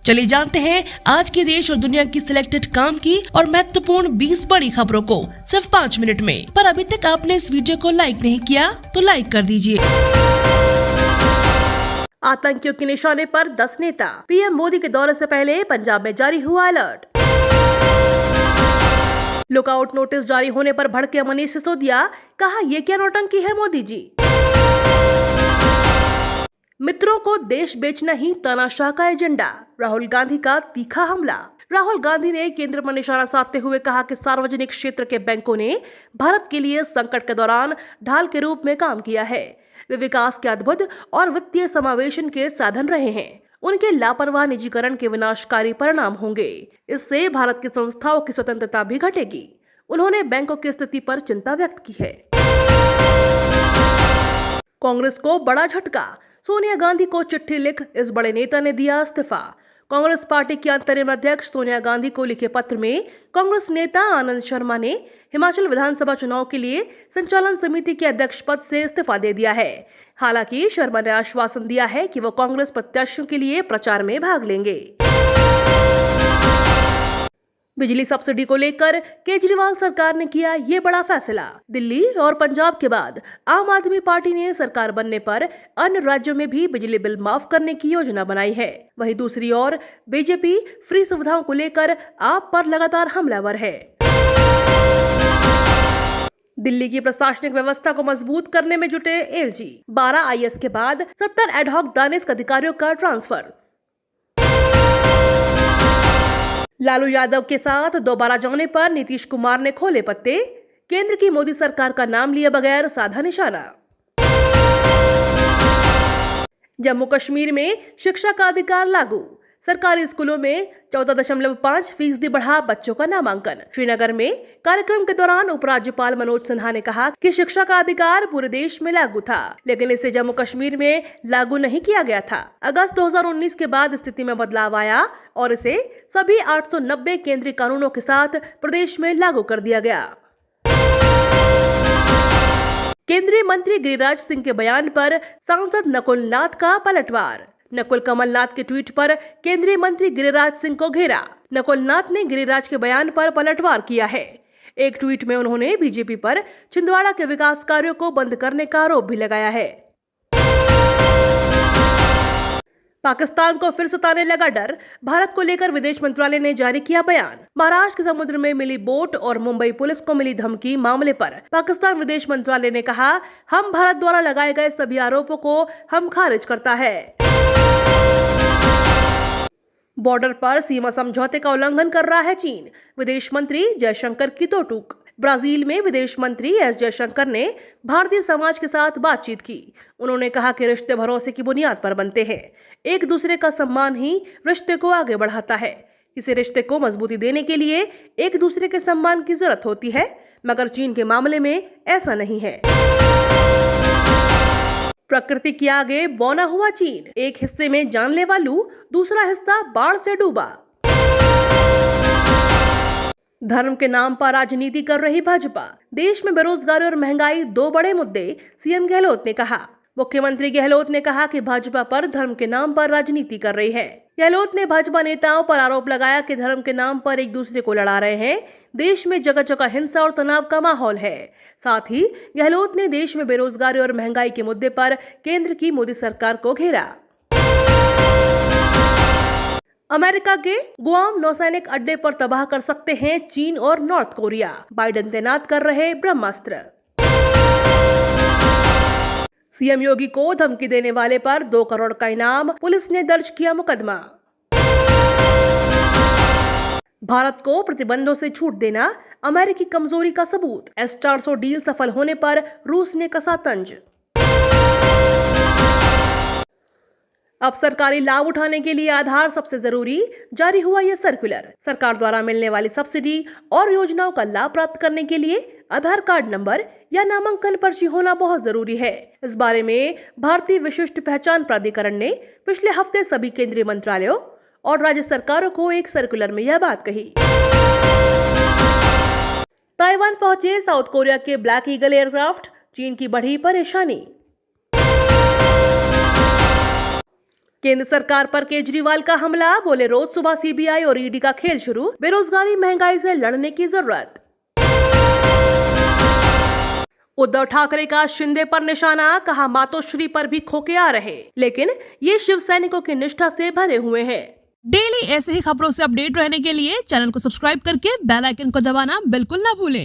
चलिए जानते हैं आज के देश और दुनिया की सिलेक्टेड काम की और महत्वपूर्ण 20 बड़ी खबरों को सिर्फ 5 मिनट में। पर अभी तक आपने इस वीडियो को लाइक नहीं किया तो लाइक कर दीजिए। आतंकियों के निशाने पर 10 नेता। पीएम मोदी के दौरे से पहले पंजाब में जारी हुआ अलर्ट। लुकआउट नोटिस जारी होने पर भड़के मनीष सिसोदिया, कहा ये क्या नौटंकी है मोदी जी। मित्रों को देश बेचना ही तानाशाह का एजेंडा। राहुल गांधी का तीखा हमला। राहुल गांधी ने केंद्र पर निशाना साधते हुए कहा कि सार्वजनिक क्षेत्र के बैंकों ने भारत के लिए संकट के दौरान ढाल के रूप में काम किया है। वे विकास के अद्भुत और वित्तीय समावेशन के साधन रहे हैं। उनके लापरवाह निजीकरण के विनाशकारी परिणाम होंगे। इससे भारत की संस्थाओं की स्वतंत्रता भी घटेगी। उन्होंने बैंकों की स्थिति पर चिंता व्यक्त की है। कांग्रेस को बड़ा झटका। सोनिया गांधी को चिट्ठी लिख इस बड़े नेता ने दिया इस्तीफा। कांग्रेस पार्टी की अंतरिम अध्यक्ष सोनिया गांधी को लिखे पत्र में कांग्रेस नेता आनंद शर्मा ने हिमाचल विधानसभा चुनाव के लिए संचालन समिति के अध्यक्ष पद से इस्तीफा दे दिया है। हालांकि शर्मा ने आश्वासन दिया है कि वो कांग्रेस प्रत्याशियों के लिए प्रचार में भाग लेंगे। बिजली सब्सिडी को लेकर केजरीवाल सरकार ने किया ये बड़ा फैसला। दिल्ली और पंजाब के बाद आम आदमी पार्टी ने सरकार बनने पर अन्य राज्यों में भी बिजली बिल माफ करने की योजना बनाई है। वहीं दूसरी ओर बीजेपी फ्री सुविधाओं को लेकर आप पर लगातार हमलावर है। दिल्ली की प्रशासनिक व्यवस्था को मजबूत करने में जुटे एलजी। 12 आईएएस के बाद 70 एडहॉक दानिश अधिकारियों का ट्रांसफर। लालू यादव के साथ दोबारा जाने पर नीतीश कुमार ने खोले पत्ते। केंद्र की मोदी सरकार का नाम लिए बगैर साधा निशाना। जम्मू कश्मीर में शिक्षा का अधिकार लागू। सरकारी स्कूलों में 14.5% बढ़ा बच्चों का नामांकन। श्रीनगर में कार्यक्रम के दौरान उपराज्यपाल मनोज सिन्हा ने कहा कि शिक्षा का अधिकार पूरे देश में लागू था, लेकिन इसे जम्मू कश्मीर में लागू नहीं किया गया था। अगस्त 2019 के बाद स्थिति में बदलाव आया और इसे सभी 890 केंद्रीय कानूनों के साथ प्रदेश में लागू कर दिया गया। केंद्रीय मंत्री गिरिराज सिंह के बयान पर सांसद नकुल नाथ का पलटवार। नकुल कमलनाथ के ट्वीट पर केंद्रीय मंत्री गिरिराज सिंह को घेरा। नकुल नाथ ने गिरिराज के बयान पर पलटवार किया है। एक ट्वीट में उन्होंने बीजेपी पर छिंदवाड़ा के विकास कार्यों को बंद करने का आरोप भी लगाया है। पाकिस्तान को फिर सताने लगा डर। भारत को लेकर विदेश मंत्रालय ने जारी किया बयान। महाराष्ट्र के समुद्र में मिली बोट और मुंबई पुलिस को मिली धमकी मामले पर पाकिस्तान विदेश मंत्रालय ने कहा, हम भारत द्वारा लगाए गए सभी आरोपों को हम खारिज करता है। बॉर्डर पर सीमा समझौते का उल्लंघन कर रहा है चीन। विदेश मंत्री जयशंकर की तो टूक। ब्राजील में विदेश मंत्री एस जयशंकर ने भारतीय समाज के साथ बातचीत की। उन्होंने कहा कि रिश्ते भरोसे की बुनियाद पर बनते हैं। एक दूसरे का सम्मान ही रिश्ते को आगे बढ़ाता है। किसी रिश्ते को मजबूती देने के लिए एक दूसरे के सम्मान की जरूरत होती है, मगर चीन के मामले में ऐसा नहीं है। प्रकृति के आगे बौना हुआ चीन। एक हिस्से में जानलेवा लू, दूसरा हिस्सा बाढ़ से डूबा। धर्म के नाम पर राजनीति कर रही भाजपा। देश में बेरोजगारी और महंगाई 2 बड़े मुद्दे, सीएम गहलोत ने कहा। मुख्यमंत्री गहलोत ने कहा कि भाजपा पर धर्म के नाम पर राजनीति कर रही है। गहलोत ने भाजपा नेताओं पर आरोप लगाया कि धर्म के नाम पर एक दूसरे को लड़ा रहे हैं। देश में जगह जगह हिंसा और तनाव का माहौल है। साथ ही गहलोत ने देश में बेरोजगारी और महंगाई के मुद्दे पर केंद्र की मोदी सरकार को घेरा। अमेरिका के गुआम नौसैनिक अड्डे पर तबाह कर सकते हैं चीन और नॉर्थ कोरिया। बाइडेन तैनात कर रहे ब्रह्मास्त्र। सीएम योगी को धमकी देने वाले पर 2 करोड़ का इनाम। पुलिस ने दर्ज किया मुकदमा। भारत को प्रतिबंधों से छूट देना अमेरिकी कमजोरी का सबूत। S-400 डील सफल होने पर रूस ने कसा तंज। अब सरकारी लाभ उठाने के लिए आधार सबसे जरूरी। जारी हुआ यह सर्कुलर। सरकार द्वारा मिलने वाली सब्सिडी और योजनाओं का लाभ प्राप्त करने के लिए आधार कार्ड नंबर या नामांकन पर्ची होना बहुत जरूरी है। इस बारे में भारतीय विशिष्ट पहचान प्राधिकरण ने पिछले हफ्ते सभी केंद्रीय मंत्रालयों और राज्य सरकारों को एक सर्कुलर में यह बात कही। ताइवान पहुंचे साउथ कोरिया के ब्लैक ईगल एयरक्राफ्ट। चीन की बढ़ी परेशानी। केंद्र सरकार पर केजरीवाल का हमला, बोले रोज सुबह सीबीआई और ईडी का खेल शुरू, बेरोजगारी महंगाई से लड़ने की जरूरत। उद्धव ठाकरे का शिंदे पर निशाना, कहा मातोश्री पर भी खोके आ रहे, लेकिन ये शिव सैनिकों की निष्ठा से भरे हुए हैं। डेली ऐसे ही खबरों से अपडेट रहने के लिए चैनल को सब्सक्राइब करके बेल आइकन को दबाना बिल्कुल ना भूलें।